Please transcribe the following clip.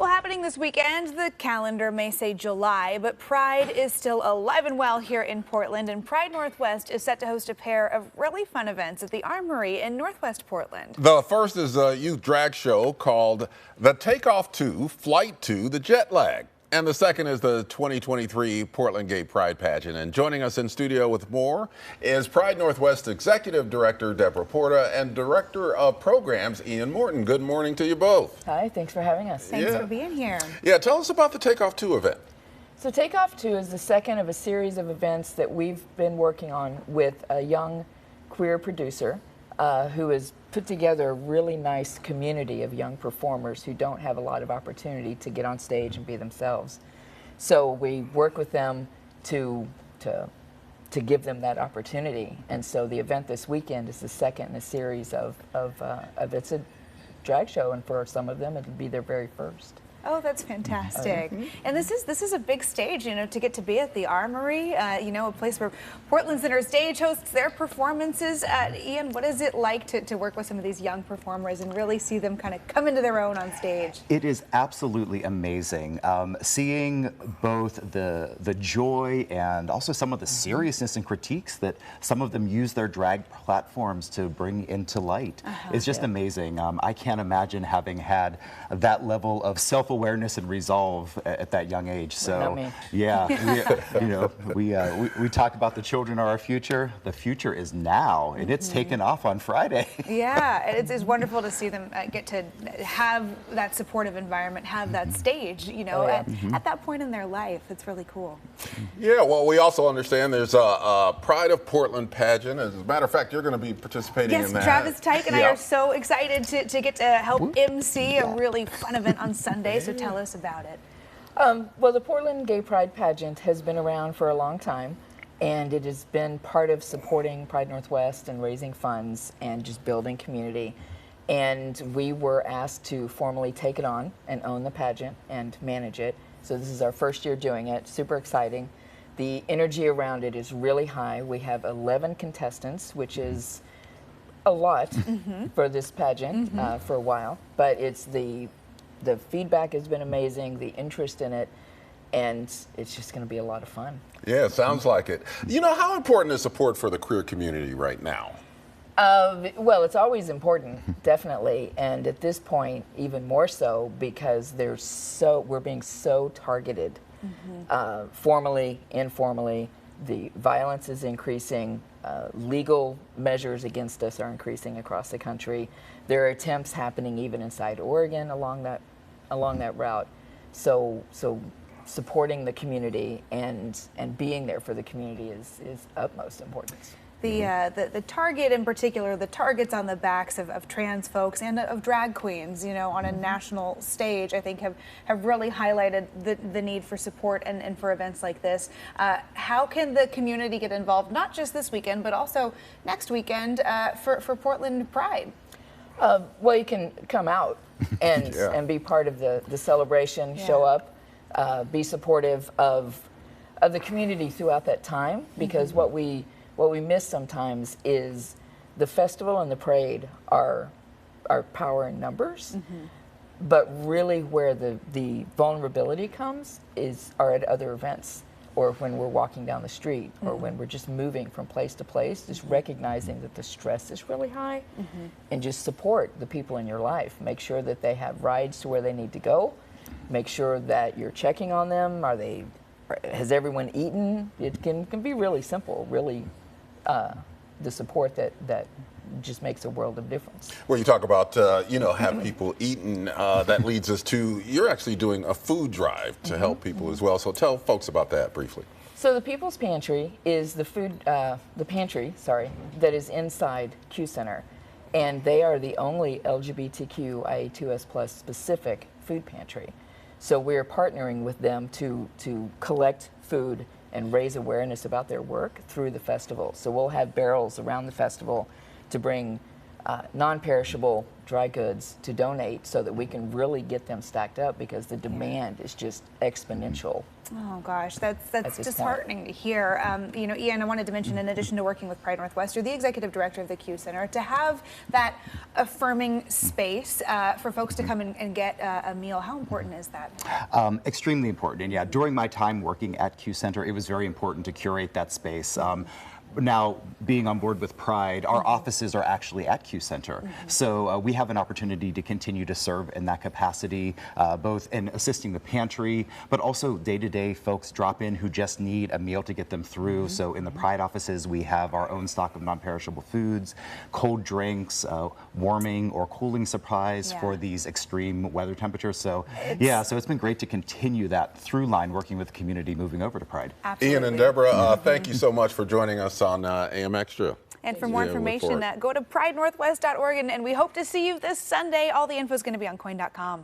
Well, happening this weekend, the calendar may say July, but Pride is still alive and well here in Portland, and Pride Northwest is set to host a pair of really fun events at the Armory in Northwest Portland. The first is a youth drag show called The Takeoff 2, Flight 2, The Jet Lag. And the second is the 2023 Portland Gay Pride Pageant. And joining us in studio with more is Pride Northwest Executive Director Deborah Porta and Director of Programs Ian Morton. Good morning to you both. Hi, thanks for having us. Thanks for being here. Yeah, tell us about the Takeoff 2 event. So Takeoff 2 is the second of a series of events that we've been working on with a young queer producer who has put together a really nice community of young performers who don't have a lot of opportunity to get on stage and be themselves. So we work with them to give them that opportunity. And so the event this weekend is the second in a series of it's a drag show, and for some of them it'll be their very first. Oh, that's fantastic. And this is a big stage, you know, to get to be at the Armory, you know, a place where Portland Center Stage hosts their performances. Ian, what is it like to work with some of these young performers and really see them kind of come into their own on stage? It is absolutely amazing. Seeing both the joy and also some of the seriousness and critiques that some of them use their drag platforms to bring into light is just amazing. I can't imagine having had that level of self-awareness and resolve at that young age. So yeah, we talk about the children are our future. The future is now, and it's taken off on Friday. Yeah, it's wonderful to see them get to have that supportive environment, have that stage, you know, at that point in their life. It's really cool. Yeah, well, we also understand there's a Pride of Portland pageant. As a matter of fact, you're going to be participating in that. Yes, Travis Tyke and I are so excited to get to help MC a really fun event on Sunday. So tell us about it. Well, the Portland Gay Pride Pageant has been around for a long time, and it has been part of supporting Pride Northwest and raising funds and just building community. And we were asked to formally take it on and own the pageant and manage it. So this is our first year doing it. Super exciting. The energy around it is really high. We have 11 contestants, which is a lot for this pageant for a while, but it's the feedback has been amazing, the interest in it, and it's just going to be a lot of fun. Yeah, sounds like it. You know, how important is support for the queer community right now? Well, it's always important, definitely, and at this point, even more so because we're being so targeted, formally, informally. The violence is increasing. Legal measures against us are increasing across the country. There are attempts happening even inside Oregon along that route. So supporting the community and being there for the community is utmost importance. The target in particular, the targets on the backs of trans folks and of drag queens, you know, on a national stage, I think have really highlighted the need for support and for events like this. How can the community get involved, not just this weekend, but also next weekend for Portland Pride? Well, you can come out and and be part of the celebration, show up, be supportive of the community throughout that time, because what we miss sometimes is the festival and the parade are power in numbers, but really where the vulnerability comes are at other events, or when we're walking down the street, or when we're just moving from place to place, just recognizing that the stress is really high, and just support the people in your life. Make sure that they have rides to where they need to go. Make sure that you're checking on them. Has everyone eaten? It can be really simple, really the support that just makes a world of difference. Well, you talk about, have people eaten. That leads us to, you're actually doing a food drive to help people as well. So tell folks about that briefly. So the People's Pantry is the pantry that is inside Q Center. And they are the only LGBTQIA2S+ specific food pantry. So we're partnering with them to collect food and raise awareness about their work through the festival. So we'll have barrels around the festival to bring non-perishable dry goods to donate so that we can really get them stacked up, because the demand is just exponential. Oh gosh, that's this disheartening to hear. You know, Ian, I wanted to mention, in addition to working with Pride Northwest, you're the executive director of the Q Center. To have that affirming space for folks to come and get a meal, how important is that? Extremely important. And yeah, during my time working at Q Center, it was very important to curate that space. Now, being on board with Pride, our offices are actually at Q Center. So we have an opportunity to continue to serve in that capacity, both in assisting the pantry, but also day-to-day folks drop in who just need a meal to get them through. So in the Pride offices, we have our own stock of non-perishable foods, cold drinks, warming or cooling supplies for these extreme weather temperatures. So so it's been great to continue that through line, working with the community moving over to Pride. Absolutely. Ian and Deborah, thank you so much for joining us on AM Extra. And for more information, go to pridenorthwest.org, and we hope to see you this Sunday. All the info is going to be on coin.com.